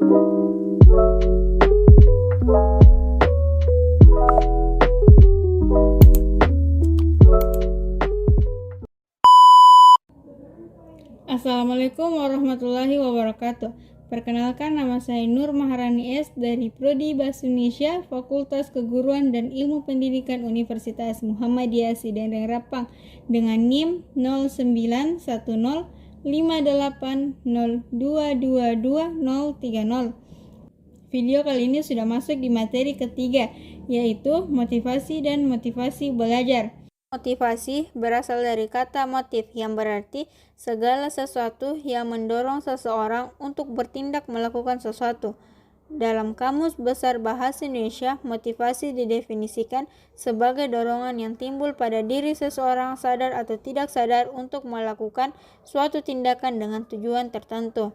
Assalamualaikum warahmatullahi wabarakatuh. Perkenalkan, nama saya Nur Maharani S. dari Prodi Bahasa Indonesia, Fakultas Keguruan dan Ilmu Pendidikan Universitas Muhammadiyah Sidendeng Rapang dengan NIM 09105802222030. Video kali ini sudah masuk di materi ketiga, yaitu motivasi dan motivasi belajar. Motivasi berasal dari kata motif yang berarti segala sesuatu yang mendorong seseorang untuk bertindak melakukan sesuatu. Dalam Kamus Besar Bahasa Indonesia, motivasi didefinisikan sebagai dorongan yang timbul pada diri seseorang sadar atau tidak sadar untuk melakukan suatu tindakan dengan tujuan tertentu.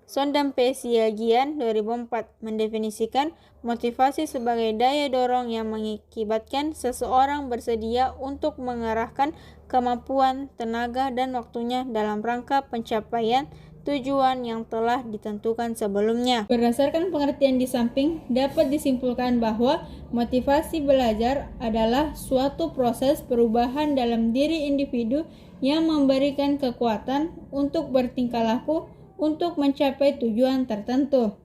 Sondam P. Siagian 2004 mendefinisikan motivasi sebagai daya dorong yang mengakibatkan seseorang bersedia untuk mengerahkan kemampuan, tenaga, dan waktunya dalam rangka pencapaian tujuan yang telah ditentukan sebelumnya. Berdasarkan pengertian di samping, dapat disimpulkan bahwa motivasi belajar adalah suatu proses perubahan dalam diri individu yang memberikan kekuatan untuk bertingkah laku untuk mencapai tujuan tertentu.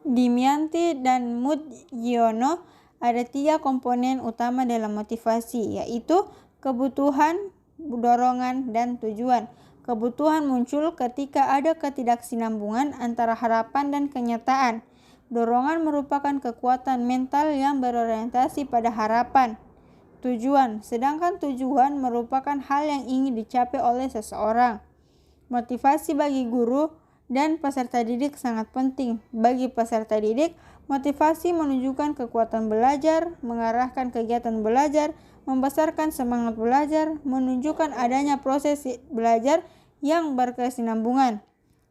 Dimianti dan Mudiono ada 3 komponen utama dalam motivasi, yaitu kebutuhan, dorongan, dan tujuan. Kebutuhan muncul ketika ada ketidaksinambungan antara harapan dan kenyataan. Dorongan merupakan kekuatan mental yang berorientasi pada harapan. Tujuan, sedangkan tujuan merupakan hal yang ingin dicapai oleh seseorang. Motivasi bagi guru dan peserta didik sangat penting. Bagi peserta didik, motivasi menunjukkan kekuatan belajar, mengarahkan kegiatan belajar, membesarkan semangat belajar, menunjukkan adanya proses belajar yang berkesinambungan.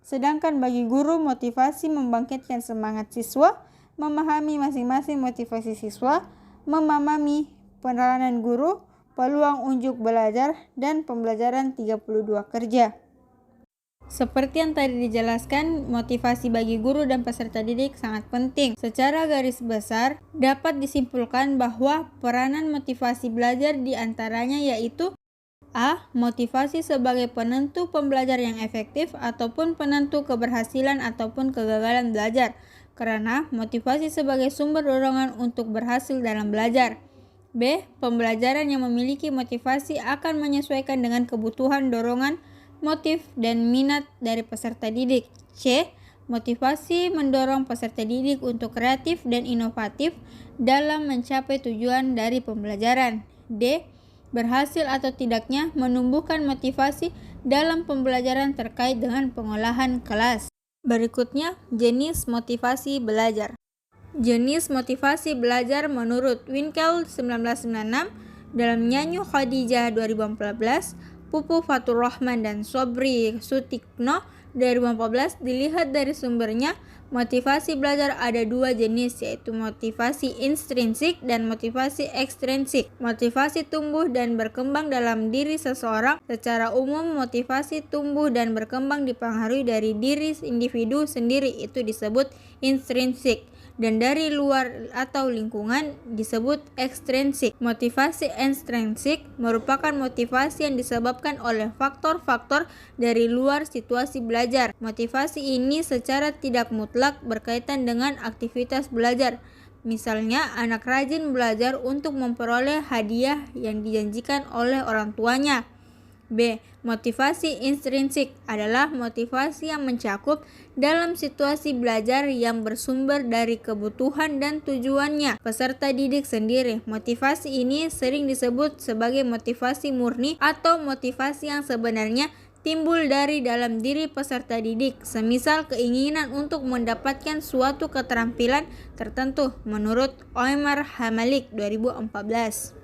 Sedangkan bagi guru, motivasi membangkitkan semangat siswa, memahami masing-masing motivasi siswa, memahami peranan guru, peluang unjuk belajar, dan pembelajaran 32 kerja. Seperti yang tadi dijelaskan, motivasi bagi guru dan peserta didik sangat penting. Secara garis besar, dapat disimpulkan bahwa peranan motivasi belajar diantaranya yaitu A. Motivasi sebagai penentu pembelajar yang efektif ataupun penentu keberhasilan ataupun kegagalan belajar, karena motivasi sebagai sumber dorongan untuk berhasil dalam belajar. B. Pembelajaran yang memiliki motivasi akan menyesuaikan dengan kebutuhan, dorongan, motif, dan minat dari peserta didik. C. Motivasi mendorong peserta didik untuk kreatif dan inovatif dalam mencapai tujuan dari pembelajaran. D. Berhasil atau tidaknya menumbuhkan motivasi dalam pembelajaran terkait dengan pengolahan kelas. Berikutnya, jenis motivasi belajar. Jenis motivasi belajar menurut Winkel 1996, dalam Nyanyu Khadijah 2014, Pupu Fatur Rahman dan Sobri Sutikno 2014, dilihat dari sumbernya, motivasi belajar ada 2 jenis, yaitu motivasi intrinsik dan motivasi ekstrinsik. Motivasi tumbuh dan berkembang dalam diri seseorang. Secara umum, motivasi tumbuh dan berkembang dipengaruhi dari diri individu sendiri, itu disebut intrinsik, dan dari luar atau lingkungan disebut ekstrinsik. Motivasi ekstrinsik merupakan motivasi yang disebabkan oleh faktor-faktor dari luar situasi belajar. Motivasi ini secara tidak mutlak berkaitan dengan aktivitas belajar. Misalnya, anak rajin belajar untuk memperoleh hadiah yang dijanjikan oleh orang tuanya. B. Motivasi intrinsik adalah motivasi yang mencakup dalam situasi belajar yang bersumber dari kebutuhan dan tujuannya peserta didik sendiri. Motivasi ini sering disebut sebagai motivasi murni atau motivasi yang sebenarnya timbul dari dalam diri peserta didik, semisal keinginan untuk mendapatkan suatu keterampilan tertentu menurut Omar Hamalik 2014.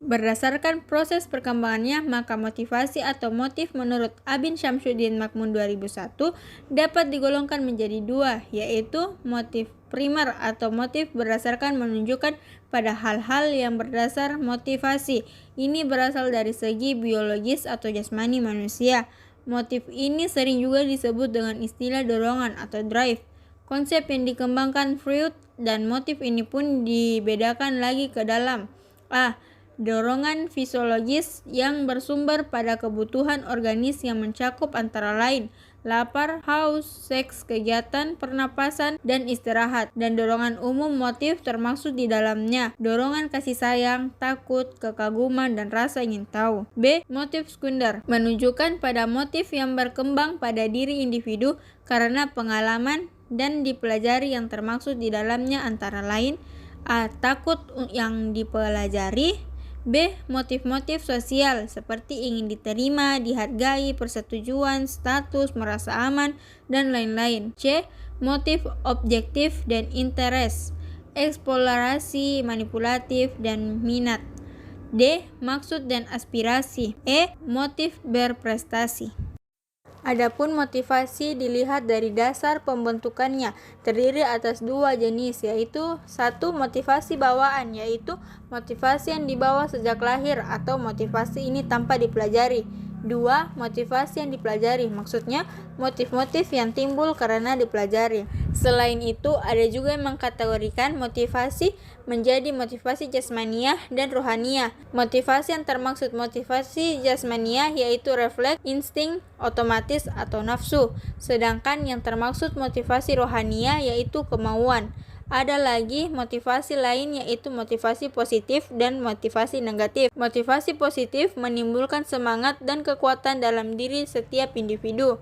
Berdasarkan proses perkembangannya, maka motivasi atau motif menurut Abin Syamsuddin Makmun 2001 dapat digolongkan menjadi 2, yaitu motif primer atau motif berdasarkan menunjukkan pada hal-hal yang berdasar motivasi. Ini berasal dari segi biologis atau jasmani manusia. Motif ini sering juga disebut dengan istilah dorongan atau drive. Konsep yang dikembangkan Freud dan motif ini pun dibedakan lagi ke dalam A. Dorongan fisiologis yang bersumber pada kebutuhan organis yang mencakup antara lain lapar, haus, seks, kegiatan, pernapasan, dan istirahat. Dan dorongan umum motif termasuk di dalamnya dorongan kasih sayang, takut, kekaguman, dan rasa ingin tahu. B. Motif sekunder menunjukkan pada motif yang berkembang pada diri individu karena pengalaman dan dipelajari yang termaksud di dalamnya antara lain A. Takut yang dipelajari. B. Motif-motif sosial seperti ingin diterima, dihargai, persetujuan, status, merasa aman, dan lain-lain. C. Motif objektif dan interest, eksplorasi, manipulatif, dan minat. D. Maksud dan aspirasi. E. Motif berprestasi. Adapun motivasi dilihat dari dasar pembentukannya, terdiri atas dua jenis, yaitu satu motivasi bawaan, yaitu motivasi yang dibawa sejak lahir atau motivasi ini tanpa dipelajari. Dua, motivasi yang dipelajari, maksudnya motif-motif yang timbul karena dipelajari. Selain itu, ada juga yang mengkategorikan motivasi menjadi motivasi jasmaniah dan rohaniah. Motivasi yang termaksud motivasi jasmaniah yaitu refleks, insting, otomatis atau nafsu. Sedangkan yang termaksud motivasi rohaniah yaitu kemauan. Ada lagi motivasi lain yaitu motivasi positif dan motivasi negatif. Motivasi positif menimbulkan semangat dan kekuatan dalam diri setiap individu.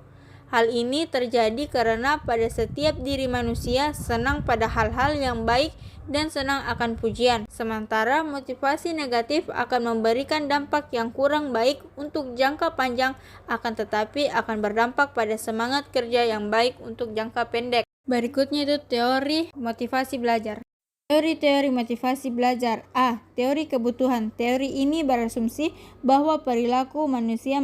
Hal ini terjadi karena pada setiap diri manusia senang pada hal-hal yang baik dan senang akan pujian. Sementara motivasi negatif akan memberikan dampak yang kurang baik untuk jangka panjang, akan tetapi akan berdampak pada semangat kerja yang baik untuk jangka pendek. Berikutnya itu teori motivasi belajar. Teori-teori motivasi belajar. A. Teori kebutuhan. Teori ini berasumsi bahwa perilaku manusia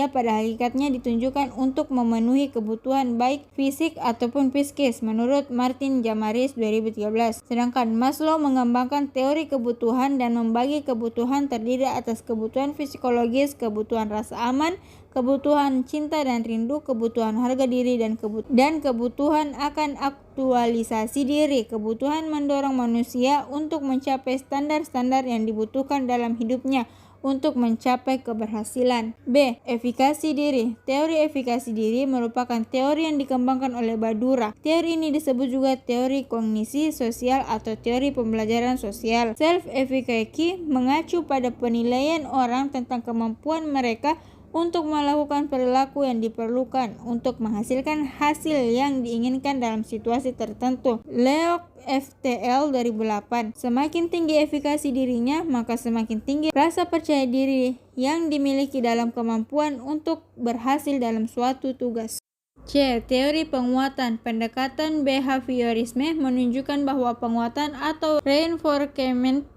pada hakikatnya ditunjukkan untuk memenuhi kebutuhan baik fisik ataupun psikis menurut Martin Jamaris 2013. Sedangkan Maslow mengembangkan teori kebutuhan dan membagi kebutuhan terdiri atas kebutuhan psikologis, kebutuhan rasa aman, kebutuhan cinta dan rindu, kebutuhan harga diri, dan kebutuhan akan aktualisasi diri. Kebutuhan mendorong manusia untuk mencapai standar-standar yang dibutuhkan dalam hidupnya untuk mencapai keberhasilan. B. Efikasi diri. Teori efikasi diri merupakan teori yang dikembangkan oleh Badura. Teori ini disebut juga teori kognisi sosial atau teori pembelajaran sosial. Self-efficacy mengacu pada penilaian orang tentang kemampuan mereka untuk melakukan perilaku yang diperlukan untuk menghasilkan hasil yang diinginkan dalam situasi tertentu. Leo FTL 2008. Semakin tinggi efikasi dirinya, maka semakin tinggi rasa percaya diri yang dimiliki dalam kemampuan untuk berhasil dalam suatu tugas. C. Teori penguatan. Pendekatan behaviorisme menunjukkan bahwa penguatan atau reinforcement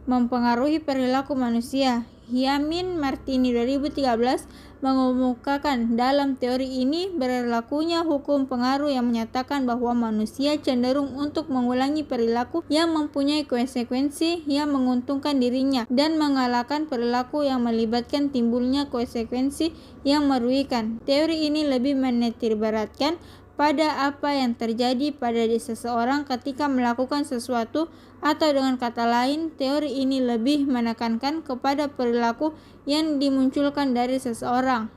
mempengaruhi perilaku manusia. Yamin Martini 2013 mengemukakan dalam teori ini berlakunya hukum pengaruh yang menyatakan bahwa manusia cenderung untuk mengulangi perilaku yang mempunyai konsekuensi yang menguntungkan dirinya dan mengalahkan perilaku yang melibatkan timbulnya konsekuensi yang merugikan. Teori ini lebih menitikberatkan pada apa yang terjadi pada seseorang ketika melakukan sesuatu, atau dengan kata lain, teori ini lebih menekankan kepada perilaku yang dimunculkan dari seseorang.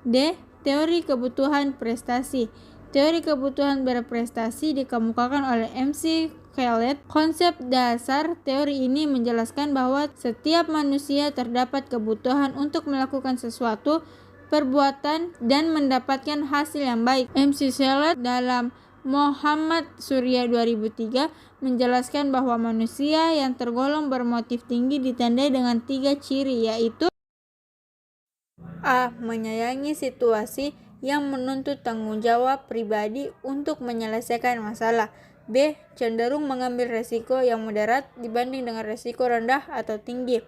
D. Teori kebutuhan prestasi. Teori kebutuhan berprestasi dikemukakan oleh MC Khaled. Konsep dasar teori ini menjelaskan bahwa setiap manusia terdapat kebutuhan untuk melakukan sesuatu perbuatan dan mendapatkan hasil yang baik. MC Khaled dalam Muhammad Surya 2003 menjelaskan bahwa manusia yang tergolong bermotif tinggi ditandai dengan 3 ciri, yaitu A. Menyayangi situasi yang menuntut tanggung jawab pribadi untuk menyelesaikan masalah. B. Cenderung mengambil resiko yang moderat dibanding dengan resiko rendah atau tinggi.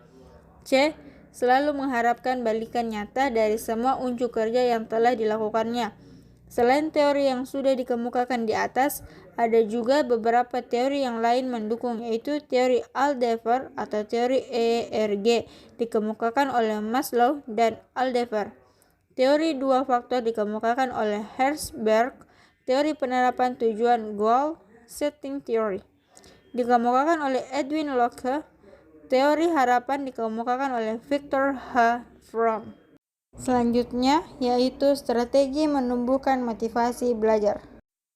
C. Selalu mengharapkan balikan nyata dari semua unjuk kerja yang telah dilakukannya. Selain teori yang sudah dikemukakan di atas, ada juga beberapa teori yang lain mendukung, yaitu teori Aldefer atau teori ERG dikemukakan oleh Maslow dan Aldefer. Teori dua faktor dikemukakan oleh Herzberg. Teori penerapan tujuan goal setting theory dikemukakan oleh Edwin Locke. Teori harapan dikemukakan oleh Victor H. Fromm. Selanjutnya yaitu strategi menumbuhkan motivasi belajar.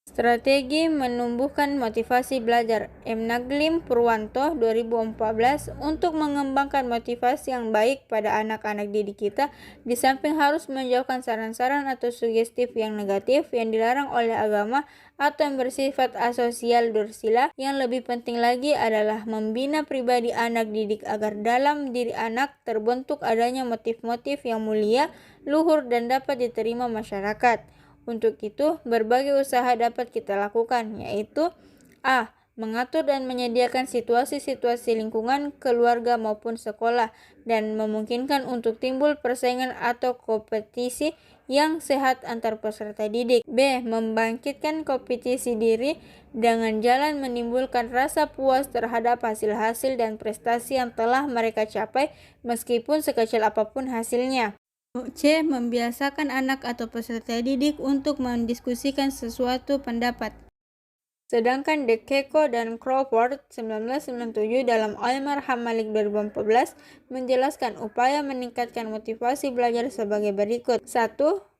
Strategi menumbuhkan motivasi belajar. M. Naglim Purwanto 2014. Untuk mengembangkan motivasi yang baik pada anak-anak didik kita, di samping harus menjauhkan saran-saran atau sugestif yang negatif yang dilarang oleh agama atau yang bersifat asosial dursila, yang lebih penting lagi adalah membina pribadi anak didik agar dalam diri anak terbentuk adanya motif-motif yang mulia, luhur, dan dapat diterima masyarakat. Untuk itu, berbagai usaha dapat kita lakukan, yaitu A. Mengatur dan menyediakan situasi-situasi lingkungan, keluarga maupun sekolah, dan memungkinkan untuk timbul persaingan atau kompetisi yang sehat antar peserta didik. B. Membangkitkan kompetisi diri dengan jalan menimbulkan rasa puas terhadap hasil-hasil dan prestasi yang telah mereka capai, meskipun sekecil apapun hasilnya. C. Membiasakan anak atau peserta didik untuk mendiskusikan sesuatu pendapat. Sedangkan De Keko dan Crawford 1997 dalam Oilmer Hamalik 2014 menjelaskan upaya meningkatkan motivasi belajar sebagai berikut. 1.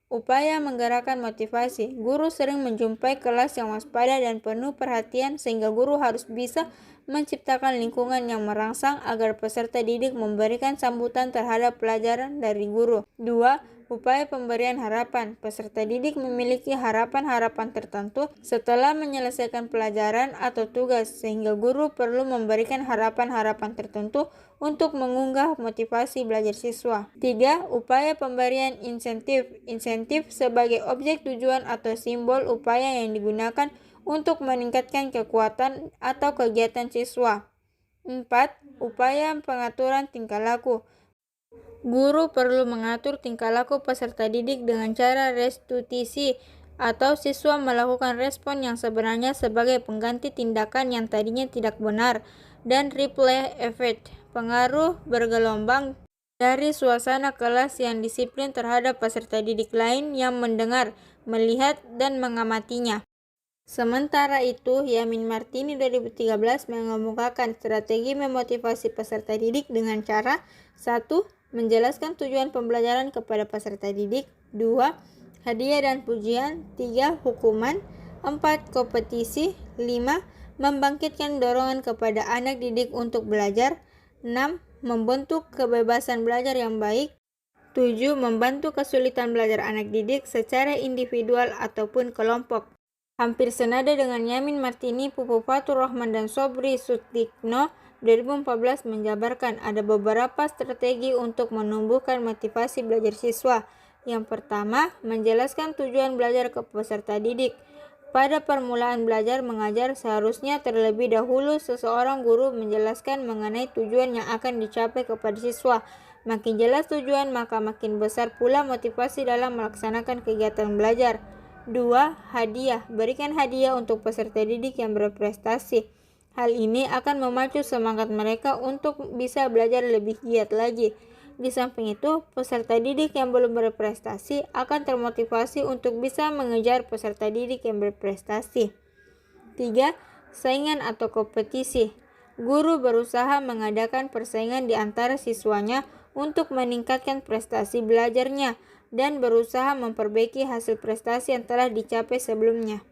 Upaya menggerakkan motivasi. Guru sering menjumpai kelas yang waspada dan penuh perhatian sehingga guru harus bisa menciptakan lingkungan yang merangsang agar peserta didik memberikan sambutan terhadap pelajaran dari guru. 2. Upaya pemberian harapan. Peserta didik memiliki harapan-harapan tertentu setelah menyelesaikan pelajaran atau tugas, sehingga guru perlu memberikan harapan-harapan tertentu untuk mengunggah motivasi belajar siswa. 3. Upaya pemberian insentif. Insentif sebagai objek tujuan atau simbol upaya yang digunakan untuk meningkatkan kekuatan atau kegiatan siswa. 4. Upaya pengaturan tingkah laku. Guru perlu mengatur tingkah laku peserta didik dengan cara restitusi atau siswa melakukan respon yang sebenarnya sebagai pengganti tindakan yang tadinya tidak benar, dan ripple effect, pengaruh bergelombang dari suasana kelas yang disiplin terhadap peserta didik lain yang mendengar, melihat, dan mengamatinya. Sementara itu, Yamin Martini 2013 mengemukakan strategi memotivasi peserta didik dengan cara 1. Menjelaskan tujuan pembelajaran kepada peserta didik. 2. Hadiah dan pujian. 3. Hukuman. 4. Kompetisi. 5. Membangkitkan dorongan kepada anak didik untuk belajar. 6. Membentuk kebebasan belajar yang baik. 7. Membantu kesulitan belajar anak didik secara individual ataupun kelompok. Hampir senada dengan Yamin Martini, Pupu Fatur Rahman dan Sobri Sutikno 2014 menjabarkan ada beberapa strategi untuk menumbuhkan motivasi belajar siswa. Yang pertama, menjelaskan tujuan belajar ke peserta didik. Pada permulaan belajar mengajar, seharusnya terlebih dahulu seseorang guru menjelaskan mengenai tujuan yang akan dicapai kepada siswa. Makin jelas tujuan, maka makin besar pula motivasi dalam melaksanakan kegiatan belajar. 2. Hadiah. Berikan hadiah untuk peserta didik yang berprestasi. Hal ini akan memacu semangat mereka untuk bisa belajar lebih giat lagi. Di samping itu, peserta didik yang belum berprestasi akan termotivasi untuk bisa mengejar peserta didik yang berprestasi. 3. Saingan atau kompetisi. Guru berusaha mengadakan persaingan di antara siswanya untuk meningkatkan prestasi belajarnya dan berusaha memperbaiki hasil prestasi yang telah dicapai sebelumnya.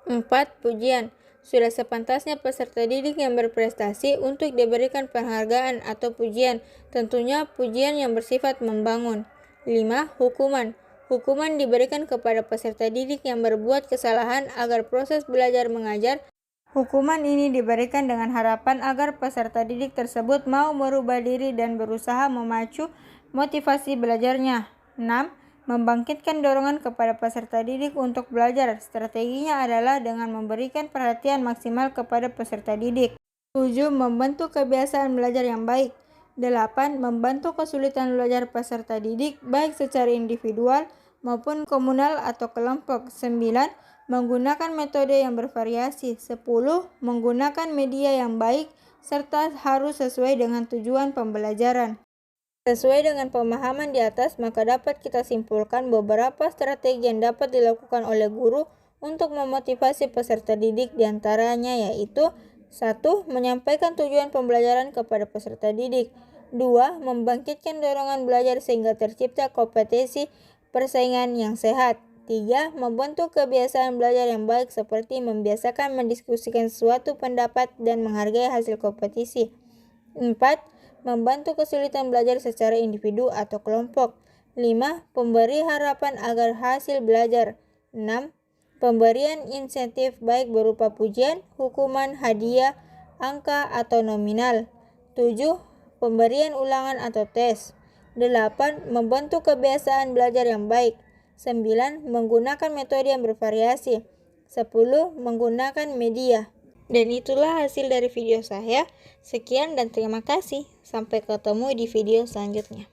4. Pujian. Sudah sepantasnya peserta didik yang berprestasi untuk diberikan penghargaan atau pujian, tentunya pujian yang bersifat membangun. 5. Hukuman. Hukuman diberikan kepada peserta didik yang berbuat kesalahan agar proses belajar mengajar. Hukuman ini diberikan dengan harapan agar peserta didik tersebut mau merubah diri dan berusaha memacu motivasi belajarnya. 6. Membangkitkan dorongan kepada peserta didik untuk belajar. Strateginya adalah dengan memberikan perhatian maksimal kepada peserta didik. 7. Membentuk kebiasaan belajar yang baik. 8. Membantu kesulitan belajar peserta didik baik secara individual maupun komunal atau kelompok. 9. Menggunakan metode yang bervariasi. 10. Menggunakan media yang baik serta harus sesuai dengan tujuan pembelajaran. Sesuai dengan pemahaman di atas, maka dapat kita simpulkan beberapa strategi yang dapat dilakukan oleh guru untuk memotivasi peserta didik, diantaranya yaitu 1. Menyampaikan tujuan pembelajaran kepada peserta didik. 2. Membangkitkan dorongan belajar sehingga tercipta kompetensi persaingan yang sehat. 3. Membentuk kebiasaan belajar yang baik seperti membiasakan mendiskusikan suatu pendapat dan menghargai hasil kompetisi. 4. Membantu kesulitan belajar secara individu atau kelompok. 5. Pemberi harapan agar hasil belajar. 6. Pemberian insentif baik berupa pujian, hukuman, hadiah, angka, atau nominal. 7. Pemberian ulangan atau tes. 8. Membentuk kebiasaan belajar yang baik. 9. Menggunakan metode yang bervariasi. 10. Menggunakan media. Dan itulah hasil dari video saya. Sekian dan terima kasih. Sampai ketemu di video selanjutnya.